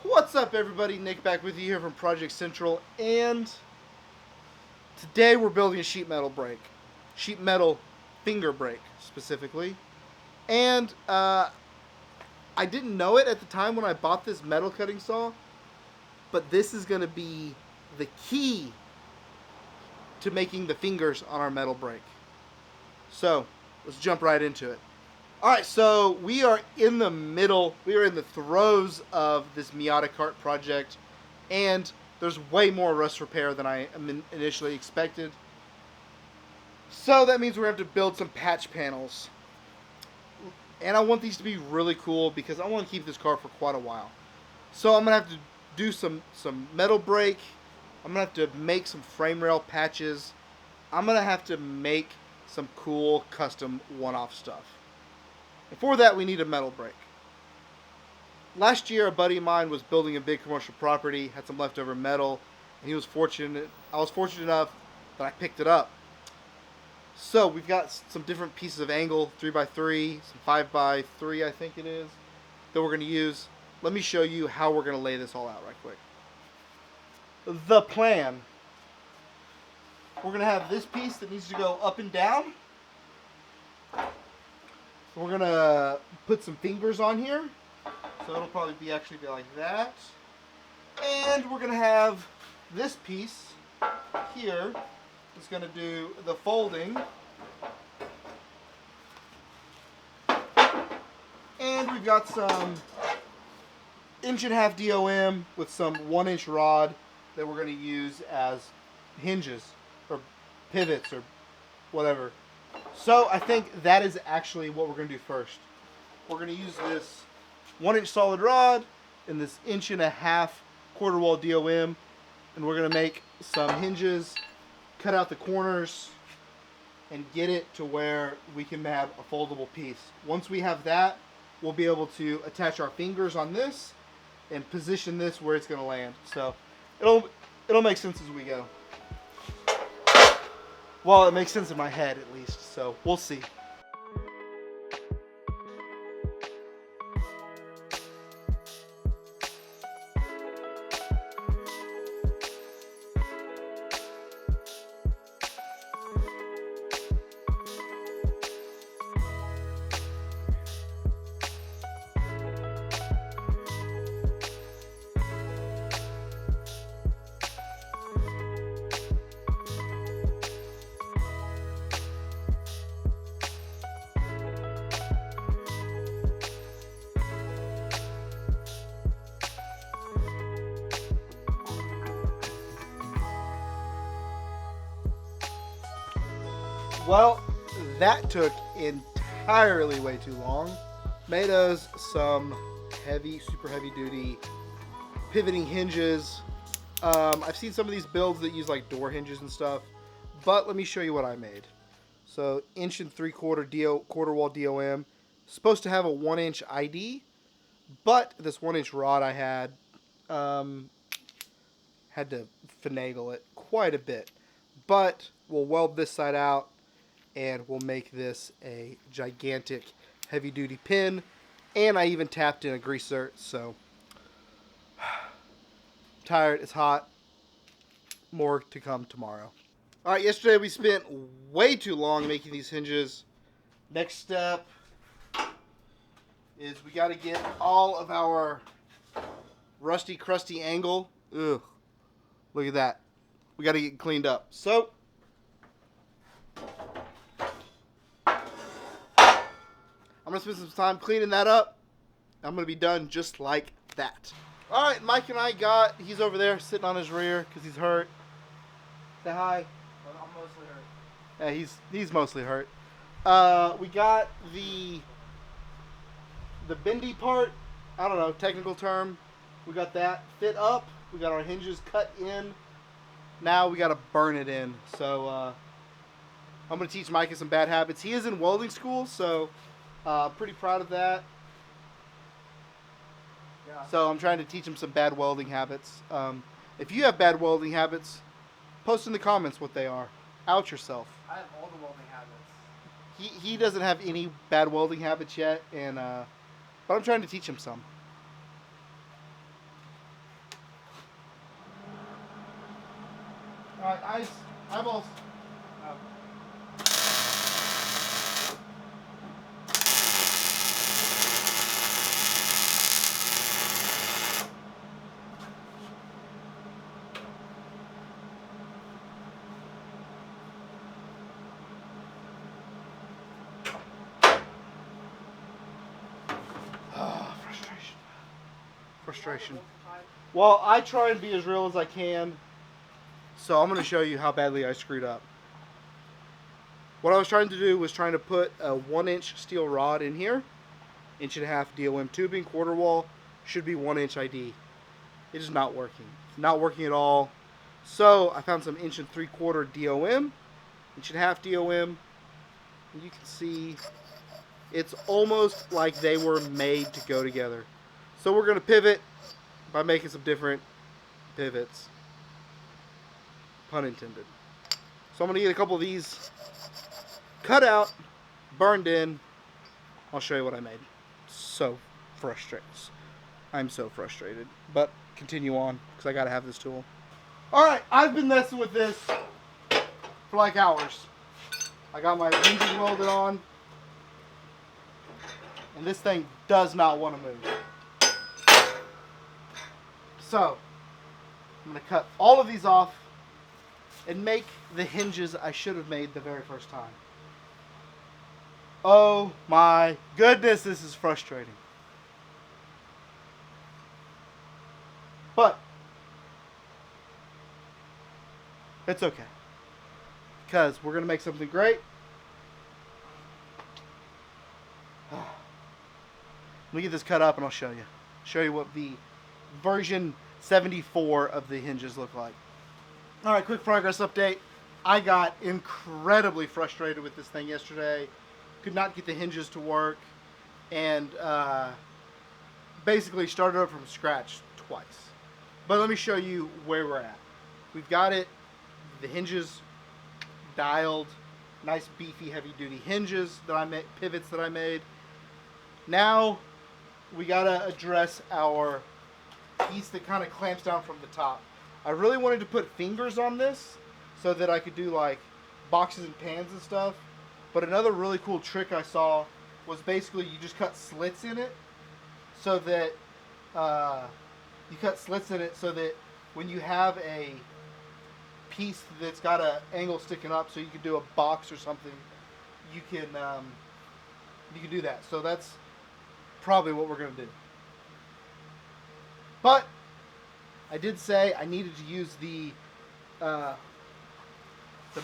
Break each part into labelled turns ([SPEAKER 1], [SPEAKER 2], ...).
[SPEAKER 1] What's up, everybody? Nick back with you here from Project Central, and today we're building a sheet metal brake, sheet metal finger brake specifically. And I didn't know it at the time when I bought this metal cutting saw, but this is going to be the key to making the fingers on our metal brake. So let's jump right into it. All right, so we are in the throes of this Miata cart project, and there's way more rust repair than I initially expected. So that means we're going to have to build some patch panels. And I want these to be really cool because I want to keep this car for quite a while. So I'm going to have to do some metal brake. I'm going to have to make some frame rail patches. I'm going to have to make some cool custom one-off stuff. And for that, we need a metal brake. Last year, a buddy of mine was building a big commercial property, had some leftover metal, and I was fortunate enough that I picked it up. So we've got some different pieces of angle, 3x3, some 5x3, I think it is, that we're going to use. Let me show you how we're going to lay this all out right quick. The plan. We're going to have this piece that needs to go up and down. We're going to put some fingers on here. So it'll probably be like that. And we're going to have this piece here that's going to do the folding. And we've got some 1.5 DOM with some 1-inch rod that we're going to use as hinges or pivots or whatever. So I think that is actually what we're going to do first. We're going to use this 1-inch solid rod and this 1.5-inch quarter wall DOM, and we're going to make some hinges, cut out the corners, and get it to where we can have a foldable piece. Once we have that, we'll be able to attach our fingers on this and position this where it's going to land. So it'll make sense as we go. Well, it makes sense in my head at least, so we'll see. Well, that took entirely way too long. Made us some super heavy duty pivoting hinges. I've seen some of these builds that use like door hinges and stuff, but let me show you what I made. So 1.75-inch quarter wall DOM, supposed to have a 1-inch ID, but this 1-inch rod I had to finagle it quite a bit. But we'll weld this side out, and we'll make this a gigantic heavy-duty pin. And I even tapped in a greaser, so tired, it's hot. More to come tomorrow. All right, yesterday we spent way too long making these hinges. Next step is we got to get all of our rusty, crusty angle. Ugh, look at that. We got to get cleaned up. So I'm going to spend some time cleaning that up. I'm going to be done just like that. All right, Mike and he's over there sitting on his rear because he's hurt. Say hi.
[SPEAKER 2] I'm mostly hurt.
[SPEAKER 1] Yeah, he's mostly hurt. We got the bendy part. I don't know, technical term. We got that fit up. We got our hinges cut in. Now we got to burn it in. So I'm going to teach Micah some bad habits. He is in welding school, so pretty proud of that.
[SPEAKER 2] Yeah.
[SPEAKER 1] So I'm trying to teach him some bad welding habits. If you have bad welding habits, post in the comments what they are. Out yourself.
[SPEAKER 2] I have all the welding habits.
[SPEAKER 1] He doesn't have any bad welding habits yet, and but I'm trying to teach him some. Alright, eyes, eyeballs. Frustration. Well, I try and be as real as I can, so I'm going to show you how badly I screwed up. What I was trying to do was trying to put a 1-inch steel rod in here, 1.5 DOM tubing, quarter wall, should be 1-inch ID. It is not working. Not working at all. So I found some 1 3/4 DOM, 1.5 DOM, and you can see it's almost like they were made to go together. So we're going to pivot by making some different pivots. Pun intended. So I'm going to get a couple of these cut out, burned in. I'll show you what I made. So frustrated. I'm so frustrated. But continue on, because I got to have this tool. Alright, I've been messing with this for like hours. I got my hinges welded on. And this thing does not want to move. So, I'm going to cut all of these off and make the hinges I should have made the very first time. Oh my goodness, this is frustrating. But, it's okay. Because we're going to make something great. Let me get this cut up and I'll show you. Show you what the version 74 of the hinges look like. Alright, quick progress update. I got incredibly frustrated with this thing yesterday. Could not get the hinges to work. And basically started up from scratch twice. But let me show you where we're at. We've got it, the hinges dialed. Nice beefy heavy duty hinges that I made, pivots that I made. Now we gotta address our piece that kind of clamps down from the top. I really wanted to put fingers on this so that I could do like boxes and pans and stuff. But another really cool trick I saw was basically you just cut slits in it so that when you have a piece that's got an angle sticking up, so you could do a box or something, you can do that. So that's probably what we're gonna do. But I did say I needed to use the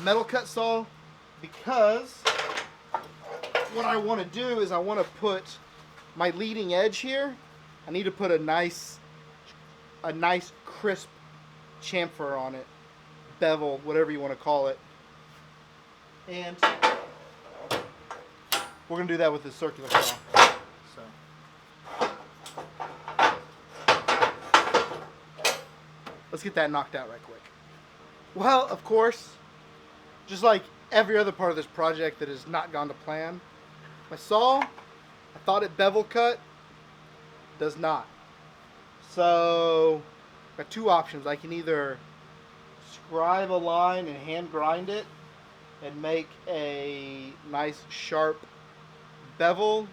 [SPEAKER 1] metal cut saw because what I want to do is I want to put my leading edge here. I need to put a nice crisp chamfer on it, bevel, whatever you want to call it, and we're gonna do that with this circular saw. Let's get that knocked out right quick. Well, of course, just like every other part of this project that has not gone to plan, my saw, I thought it bevel cut, does not. So, I've got two options. I can either scribe a line and hand grind it and make a nice sharp bevel,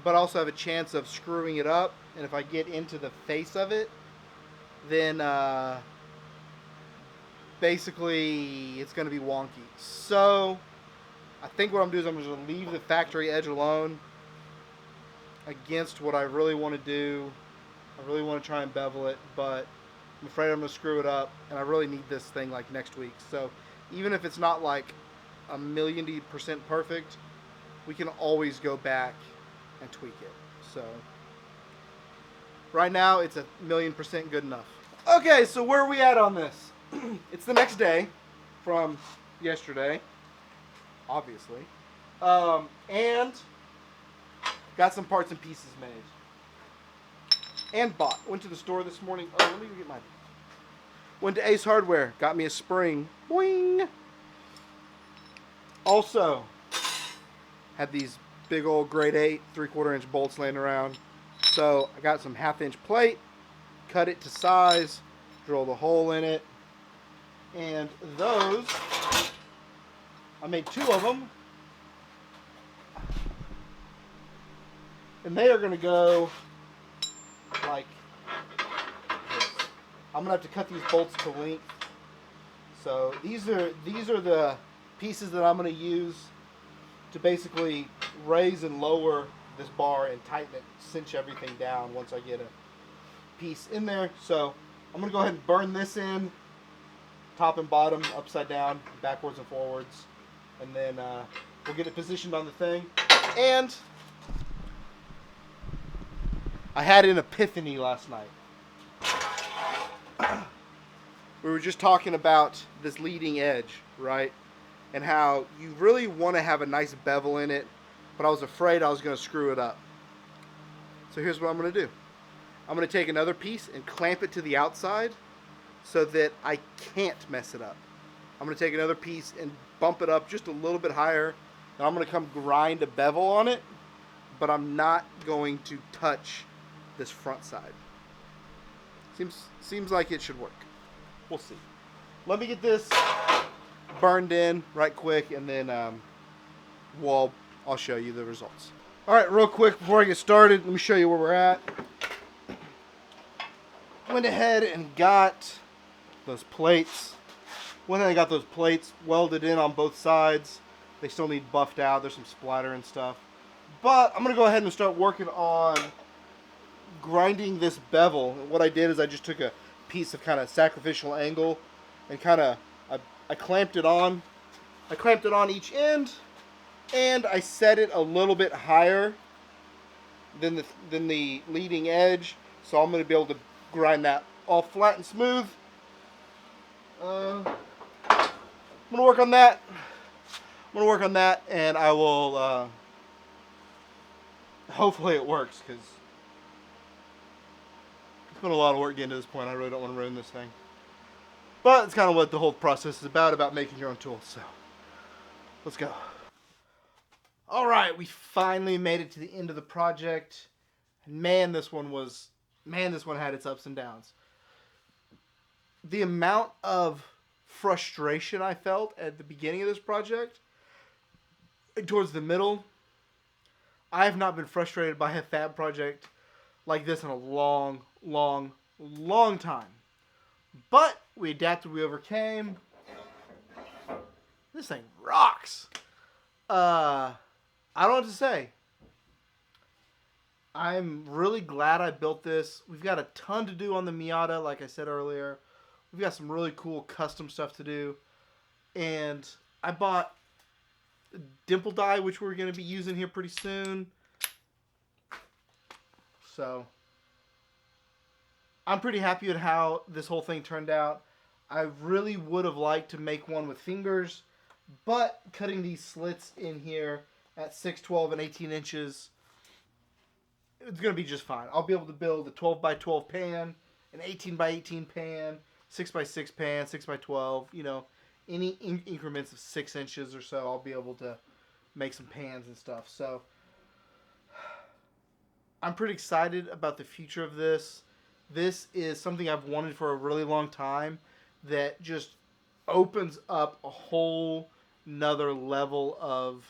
[SPEAKER 1] but also have a chance of screwing it up, and if I get into the face of it, then basically it's going to be wonky. So I think what I'm doing is I'm just going to leave the factory edge alone against what I really want to do. I really want to try and bevel it, but I'm afraid I'm going to screw it up, and I really need this thing like next week. So even if it's not like 1,000,000% perfect, we can always go back and tweak it. So right now it's 1,000,000% good enough. Okay, so where are we at on this? It's the next day from yesterday, obviously, and got some parts and pieces made and bought. Went to the store this morning. Oh, let me go get my. Went to Ace Hardware, got me a spring. Boing. Also had these big old grade 8 3/4 inch bolts laying around, so I got some 1/2 inch plate, cut it to size, drilled a hole in it, And those, I made 2 of them. And they are going to go like this. I'm going to have to cut these bolts to length. So these are the pieces that I'm going to use to basically raise and lower this bar and tighten it, cinch everything down once I get a piece in there. So I'm going to go ahead and burn this in, top and bottom, upside down, backwards and forwards. And then we'll get it positioned on the thing. And I had an epiphany last night. We were just talking about this leading edge, right? And how you really want to have a nice bevel in it, but I was afraid I was going to screw it up. So here's what I'm going to do. I'm going to take another piece and clamp it to the outside so that I can't mess it up. I'm going to take another piece and bump it up just a little bit higher. And I'm going to come grind a bevel on it, but I'm not going to touch this front side. Seems like it should work. We'll see. Let me get this burned in right quick, and then I'll show you the results. All right, real quick before I get started, let me show you where we're at. Went ahead and got those plates. Went ahead and got those plates welded in on both sides. They still need buffed out. There's some splatter and stuff. But I'm going to go ahead and start working on grinding this bevel. What I did is I just took a piece of kind of sacrificial angle and kind of I clamped it on. I clamped it on each end, and I set it a little bit higher than the leading edge, so I'm going to be able to grind that all flat and smooth. I'm going to work on that. And I will hopefully it works, because it's been a lot of work getting to this point. I really don't want to ruin this thing. But it's kind of what the whole process is about making your own tools. So let's go. All right, we finally made it to the end of the project. And man, this one had its ups and downs. The amount of frustration I felt at the beginning of this project, towards the middle, I have not been frustrated by a fab project like this in a long time. But we adapted, we overcame. This thing rocks. I don't know what to say. I'm really glad I built this. We've got a ton to do on the Miata, like I said earlier. We've got some really cool custom stuff to do. And I bought a dimple die, which we're going to be using here pretty soon. So I'm pretty happy with how this whole thing turned out. I really would have liked to make one with fingers, but cutting these slits in here at 6, 12, and 18 inches, it's going to be just fine. I'll be able to build a 12 by 12 pan, an 18 by 18 pan, 6 by 6 pan, 6 by 12, any increments of 6 inches or so, I'll be able to make some pans and stuff. So I'm pretty excited about the future of this. This is something I've wanted for a really long time that just opens up a whole nother level of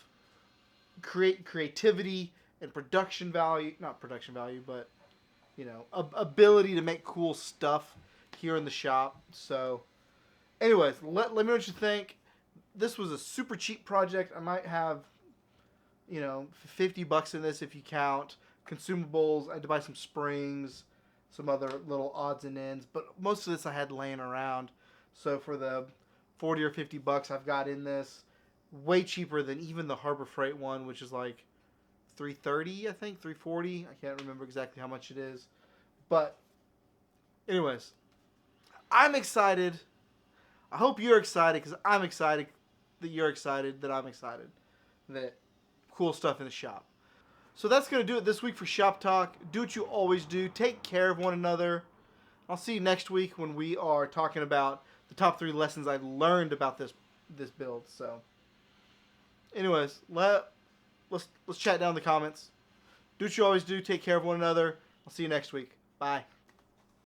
[SPEAKER 1] creativity and production value. Not production value, but, ability to make cool stuff here in the shop. So, anyways, let me know what you think. This was a super cheap project. I might have, $50 in this if you count consumables. I had to buy some springs, some other little odds and ends, but most of this I had laying around. So for the $40 or $50 I've got in this, way cheaper than even the Harbor Freight one, which is like $330, I think, $340. I can't remember exactly how much it is. But anyways, I'm excited. I hope you're excited, because I'm excited that you're excited, that I'm excited. That cool stuff in the shop. So that's going to do it this week for Shop Talk. Do what you always do. Take care of one another. I'll see you next week when we are talking about the top 3 lessons I learned about this build. So, anyways, let's chat down in the comments. Do what you always do. Take care of one another. I'll see you next week. Bye.